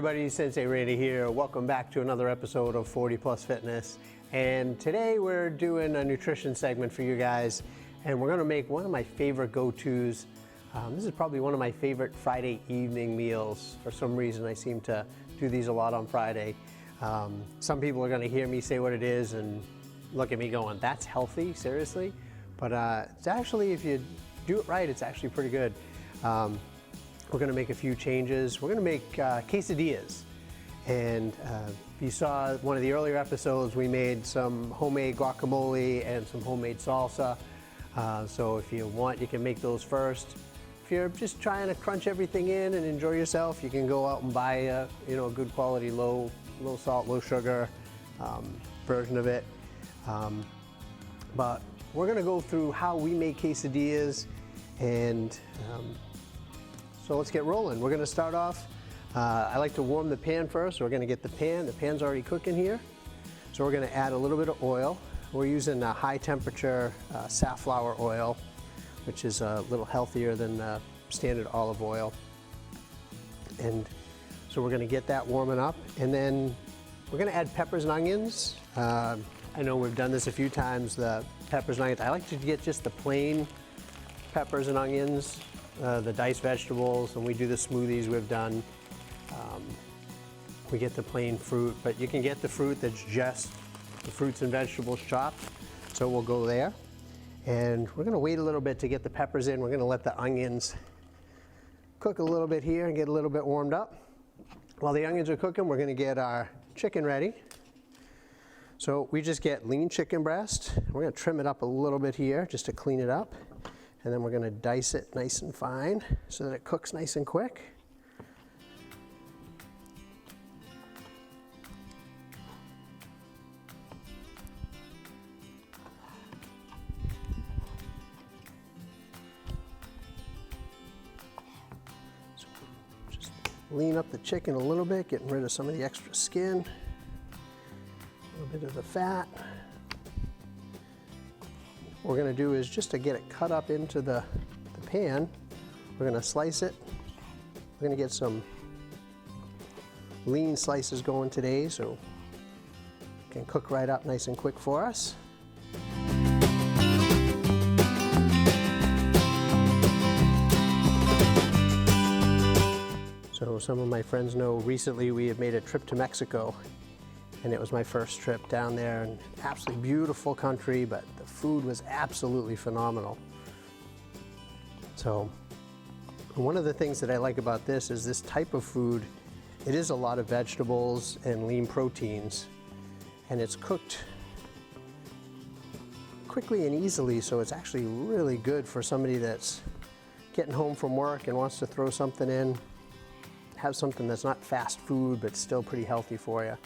everybody, Sensei Randy here. Welcome back to another episode of 40 Plus Fitness. And today we're doing a nutrition segment for you guys, and we're gonna make one of my favorite go-tos. This is probably one of my favorite Friday evening meals. For some reason, I seem to do these a lot on Friday. Some people are gonna hear me say what it is and look at me going, that's healthy, seriously? But it's actually, if you do it right, it's actually pretty good. We're gonna make a few changes. We're gonna make quesadillas. And if you saw one of the earlier episodes, we made some homemade guacamole and some homemade salsa. So if you want, you can make those first. If you're just trying to crunch everything in and enjoy yourself, you can go out and buy a good quality, low salt, low sugar version of it. But we're gonna go through how we make quesadillas, and so let's get rolling. We're gonna start off, I like to warm the pan first, so we're gonna get the pan's already cooking here. So we're gonna add a little bit of oil. We're using a high temperature safflower oil, which is a little healthier than standard olive oil. And so we're gonna get that warming up, and then we're gonna add peppers and onions. I know we've done this a few times, the peppers and onions. I like to get just the plain peppers and onions, the diced vegetables, and we do the smoothies we've done. We get the plain fruit, but you can get the fruit that's just the fruits and vegetables chopped. So we'll go there. And we're gonna wait a little bit to get the peppers in. We're gonna let the onions cook a little bit here and get a little bit warmed up. While the onions are cooking, we're gonna get our chicken ready. So we just get lean chicken breast. We're gonna trim it up a little bit here just to clean it up. And then we're gonna dice it nice and fine so that it cooks nice and quick. So just lean up the chicken a little bit, getting rid of some of the extra skin, a little bit of the fat. What we're gonna do is, just to get it cut up into the pan, we're gonna slice it. We're gonna get some lean slices going today, so it can cook right up nice and quick for us. So some of my friends know recently we have made a trip to Mexico. And it was my first trip down there, and absolutely beautiful country, but the food was absolutely phenomenal. So one of the things that I like about this is this type of food, it is a lot of vegetables and lean proteins, and it's cooked quickly and easily, so it's actually really good for somebody that's getting home from work and wants to throw something in, have something that's not fast food, but still pretty healthy for you.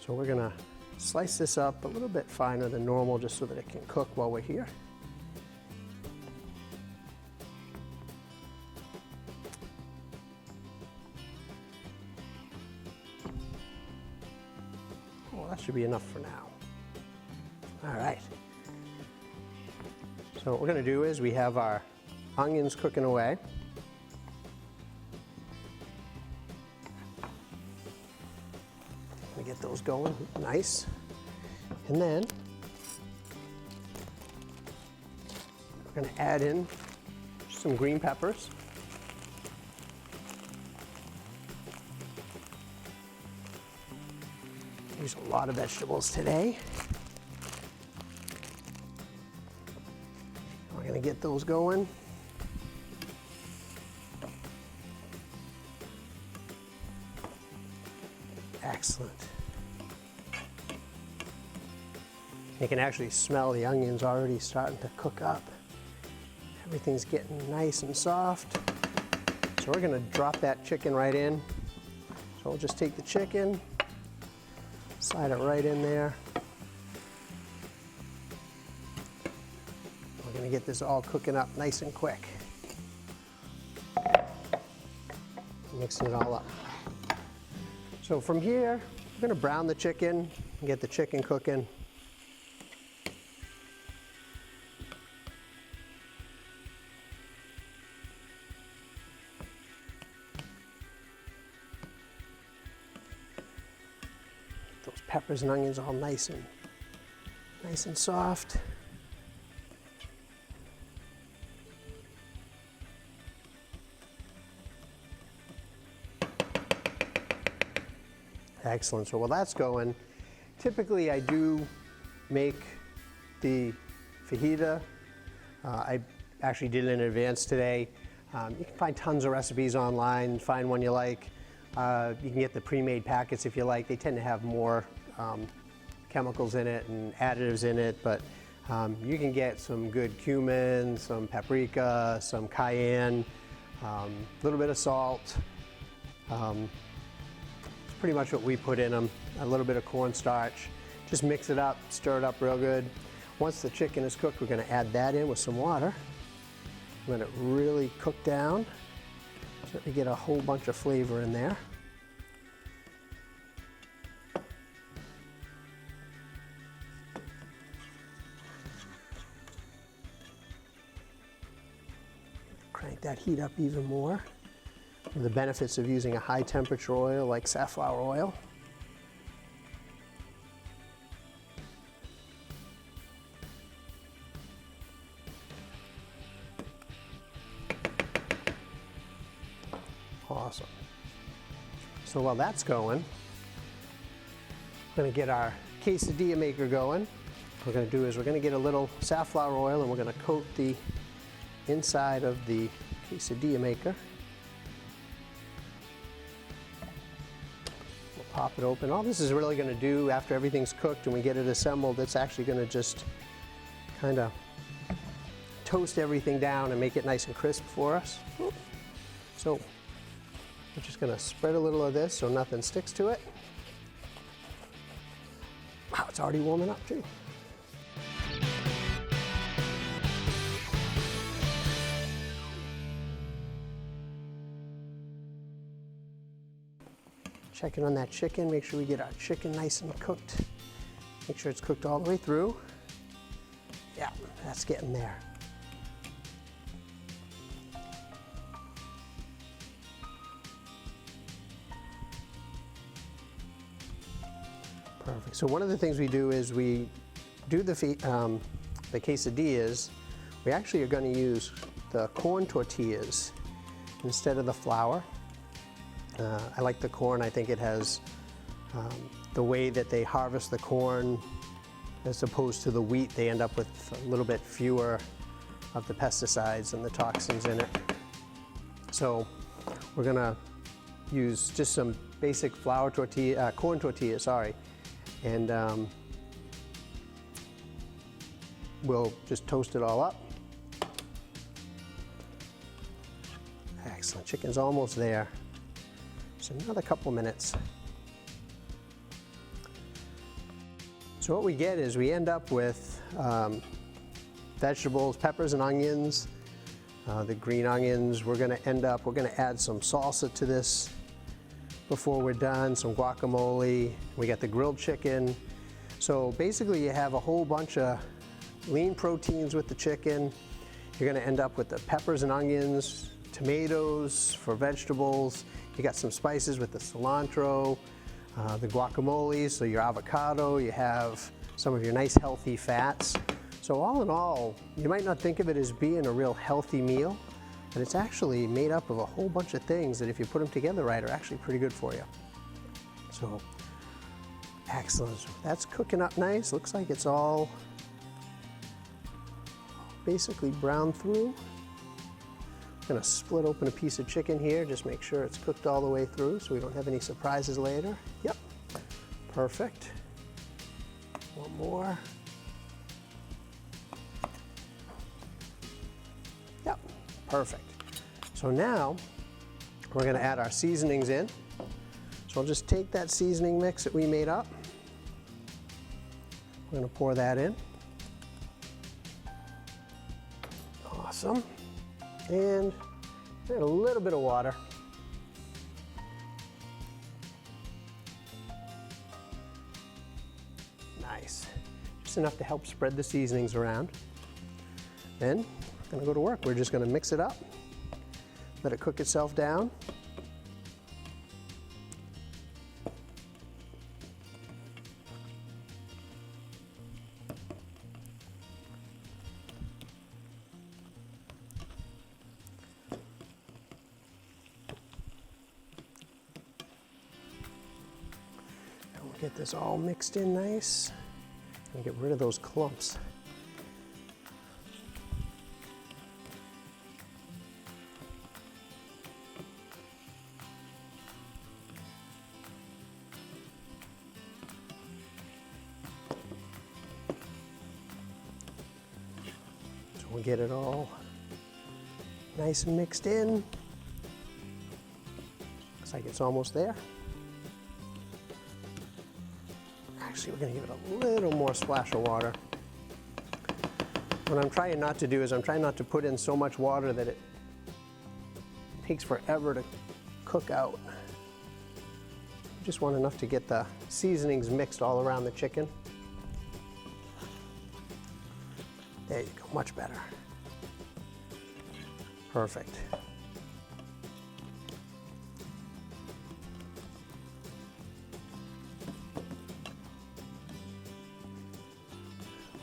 So we're gonna slice this up a little bit finer than normal just so that it can cook while we're here. Well, that should be enough for now. All right. So what we're gonna do is we have our onions cooking away. Get those going nice, and then we're going to add in some green peppers. Use a lot of vegetables today. We're going to get those going. Excellent. You can actually smell the onions already starting to cook up. Everything's getting nice and soft. So we're gonna drop that chicken right in. So we'll just take the chicken, slide it right in there. We're gonna get this all cooking up nice and quick. Mixing it all up. So from here, we're gonna brown the chicken and get the chicken cooking. Peppers and onions all nice and soft. Excellent. So while that's going, typically I do make the fajita. I actually did it in advance today. You can find tons of recipes online, find one you like. You can get the pre-made packets if you like. They tend to have more chemicals in it and additives in it, but you can get some good cumin, some paprika, some cayenne, a little bit of salt. It's pretty much what we put in them. A little bit of cornstarch. Just mix it up, stir it up real good. Once the chicken is cooked, we're going to add that in with some water. Let it really cook down so that we get a whole bunch of flavor in there. Crank that heat up even more. The benefits of using a high temperature oil like safflower oil. Awesome. So while that's going, we're going to get our quesadilla maker going. What we're going to do is we're going to get a little safflower oil and we're going to coat the inside of the quesadilla maker. We'll pop it open. All this is really going to do after everything's cooked and we get it assembled, it's actually going to just kind of toast everything down and make it nice and crisp for us. So we're just going to spread a little of this so nothing sticks to it. Wow, it's already warming up too. Checking on that chicken, make sure we get our chicken nice and cooked. Make sure it's cooked all the way through. Yeah, that's getting there. Perfect. So one of the things we do is we do the quesadillas. We actually are going to use the corn tortillas instead of the flour. I like the corn. I think it has the way that they harvest the corn as opposed to the wheat. They end up with a little bit fewer of the pesticides and the toxins in it. So we're going to use just some basic flour tortilla, corn tortilla, sorry. And we'll just toast it all up. Excellent. Chicken's almost there. Just another couple minutes. So what we get is we end up with vegetables, peppers and onions, the green onions. We're going to add some salsa to this before we're done, some guacamole. We got the grilled chicken. So basically you have a whole bunch of lean proteins with the chicken. You're going to end up with the peppers and onions, tomatoes for vegetables. You got some spices with the cilantro, the guacamole, so your avocado, you have some of your nice healthy fats. So all in all, you might not think of it as being a real healthy meal, but it's actually made up of a whole bunch of things that if you put them together right are actually pretty good for you. So excellent. So that's cooking up nice. Looks like it's all basically browned through. I'm going to split open a piece of chicken here, just make sure it's cooked all the way through so we don't have any surprises later. Yep, perfect. One more. Yep, perfect. So now we're going to add our seasonings in. So I'll just take that seasoning mix that we made up. We're going to pour that in. Awesome. And add a little bit of water. Nice. Just enough to help spread the seasonings around. Then we're going to go to work. We're just going to mix it up, let it cook itself down. Get this all mixed in nice and get rid of those clumps. So we'll get it all nice and mixed in. Looks like it's almost there. Actually, we're going to give it a little more splash of water. What I'm trying not to do is I'm trying not to put in so much water that it takes forever to cook out. Just want enough to get the seasonings mixed all around the chicken. There you go, much better. Perfect.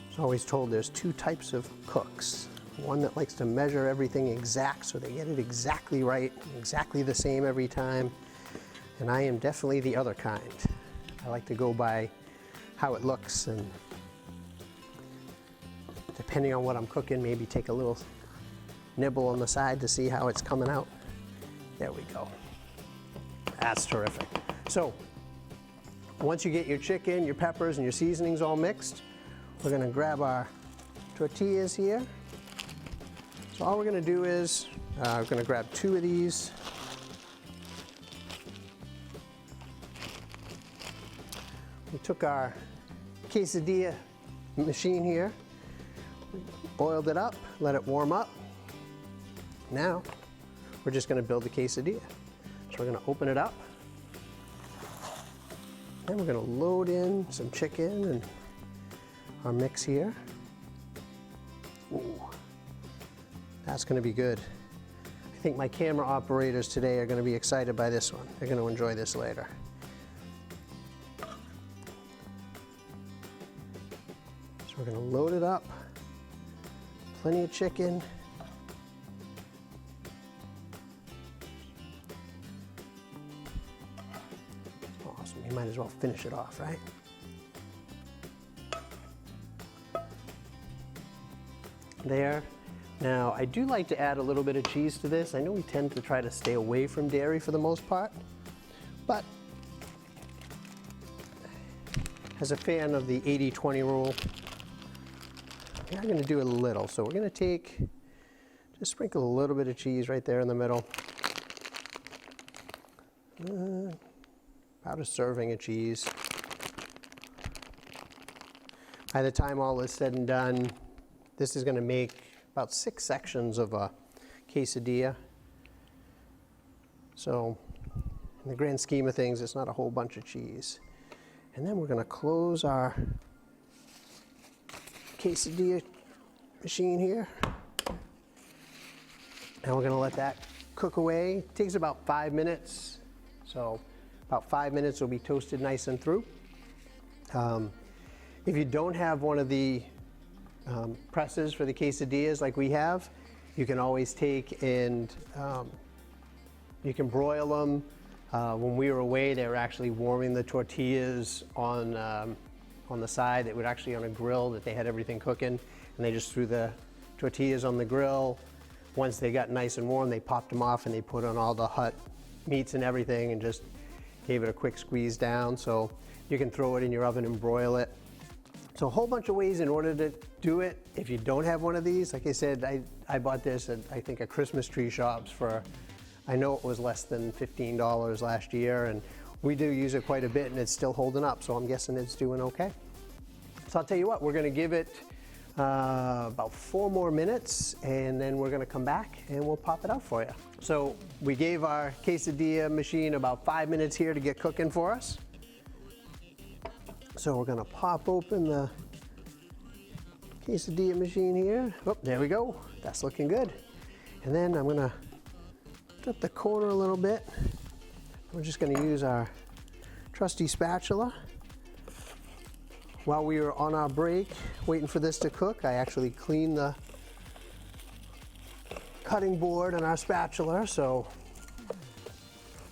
I was always told there's two types of cooks. One that likes to measure everything exact so they get it exactly right, exactly the same every time. And I am definitely the other kind. I like to go by how it looks, and depending on what I'm cooking, maybe take a little nibble on the side to see how it's coming out. There we go. That's terrific. So once you get your chicken, your peppers, and your seasonings all mixed, we're going to grab our tortillas here. So all we're going to do is we're going to grab 2 of these. We took our quesadilla machine here, boiled it up, let it warm up. Now we're just going to build the quesadilla. So we're going to open it up, and we're going to load in some chicken and our mix here. Ooh, that's going to be good. I think my camera operators today are going to be excited by this one. They're going to enjoy this later. So we're going to load it up. Plenty of chicken. Awesome. You might as well finish it off, right? There. Now, I do like to add a little bit of cheese to this. I know we tend to try to stay away from dairy for the most part, but as a fan of the 80-20 rule, I'm going to do a little. So we're going to just sprinkle a little bit of cheese right there in the middle. About a serving of cheese. By the time all is said and done, this is going to make about 6 sections of a quesadilla. So in the grand scheme of things, it's not a whole bunch of cheese. And then we're going to close our quesadilla machine here. And we're going to let that cook away. It takes about 5 minutes. So about 5 minutes will be toasted nice and through. If you don't have one of the presses for the quesadillas like we have, you can always take and you can broil them. When we were away, they were actually warming the tortillas on the side. It was actually on a grill that they had everything cooking, and they just threw the tortillas on the grill. Once they got nice and warm, they popped them off and they put on all the hot meats and everything and just gave it a quick squeeze down. So you can throw it in your oven and broil it. So a whole bunch of ways in order to do it. If you don't have one of these, like I said, I bought this at, I think, a Christmas tree shops for, I know it was less than $15 last year, and we do use it quite a bit, and it's still holding up, so I'm guessing it's doing okay. So I'll tell you what, we're gonna give it about 4 more minutes, and then we're gonna come back and we'll pop it out for you. So we gave our quesadilla machine about 5 minutes here to get cooking for us. So we're gonna pop open the quesadilla machine here. Oh, there we go. That's looking good. And then I'm gonna flip the corner a little bit. We're just gonna use our trusty spatula. While we were on our break, waiting for this to cook, I actually cleaned the cutting board and our spatula, so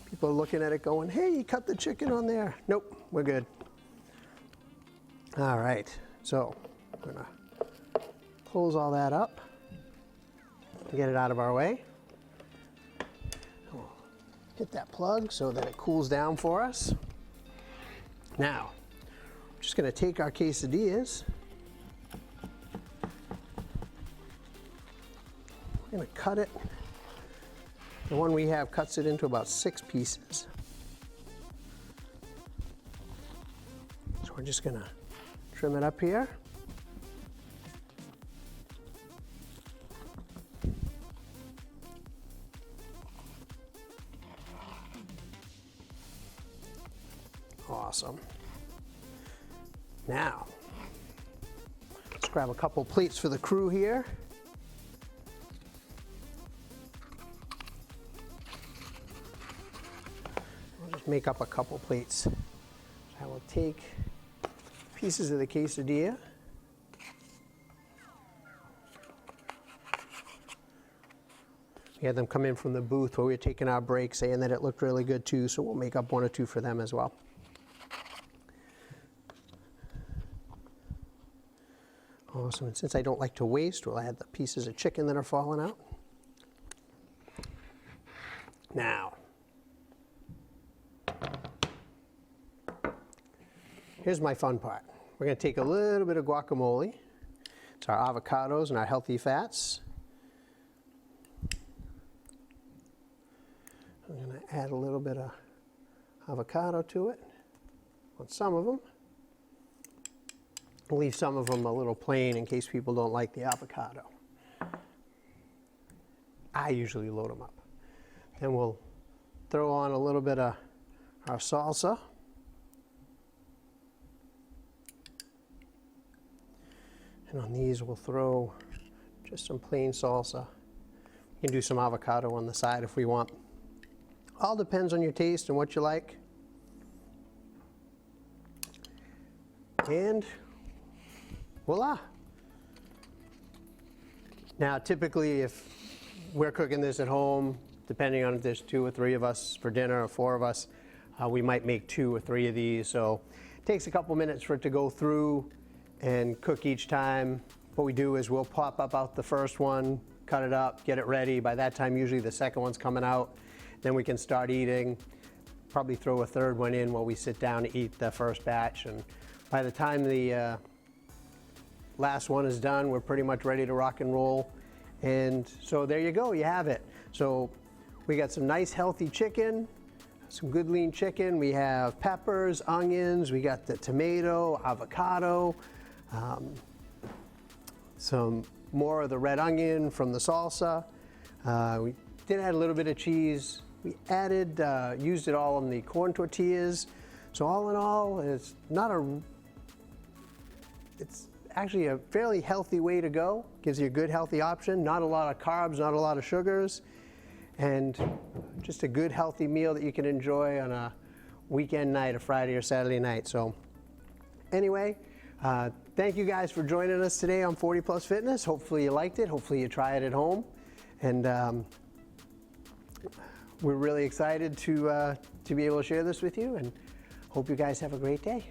people are looking at it going, hey, you cut the chicken on there. Nope, we're good. All right, so I'm gonna close all that up, get it out of our way. We'll hit that plug so that it cools down for us. Now, I'm just gonna take our quesadillas. We're gonna cut it. The one we have cuts it into about 6 pieces. So we're just gonna trim it up here. Awesome. Now, let's grab a couple plates for the crew here. We'll just make up a couple plates. I will take pieces of the quesadilla. We had them come in from the booth where we were taking our break, saying that it looked really good too, so we'll make up 1 or 2 for them as well. Awesome, and since I don't like to waste, we'll add the pieces of chicken that are falling out. Now, here's my fun part. We're gonna take a little bit of guacamole. It's our avocados and our healthy fats. I'm gonna add a little bit of avocado to it on some of them. I'll leave some of them a little plain in case people don't like the avocado. I usually load them up. Then we'll throw on a little bit of our salsa. And on these we'll throw just some plain salsa. You can do some avocado on the side if we want. All depends on your taste and what you like. And voila. Now, typically, if we're cooking this at home, depending on if there's 2 or 3 of us for dinner or 4 of us, we might make 2 or 3 of these. So it takes a couple minutes for it to go through and cook each time. What we do is we'll pop up out the first one, cut it up, get it ready. By that time, usually the second one's coming out. Then we can start eating. Probably throw a third one in while we sit down to eat the first batch. And by the time the last one is done, we're pretty much ready to rock and roll. And so there you go, you have it. So we got some nice healthy chicken, some good lean chicken. We have peppers, onions, we got the tomato, avocado, some more of the red onion from the salsa. We did add a little bit of cheese. We added, used it all in the corn tortillas. So all in all, it's actually a fairly healthy way to go. Gives you a good healthy option. Not a lot of carbs, not a lot of sugars, and just a good healthy meal that you can enjoy on a weekend night, a Friday or Saturday night. So anyway, thank you guys for joining us today on 40 Plus Fitness. Hopefully you liked it. Hopefully you try it at home. And we're really excited to be able to share this with you, and hope you guys have a great day.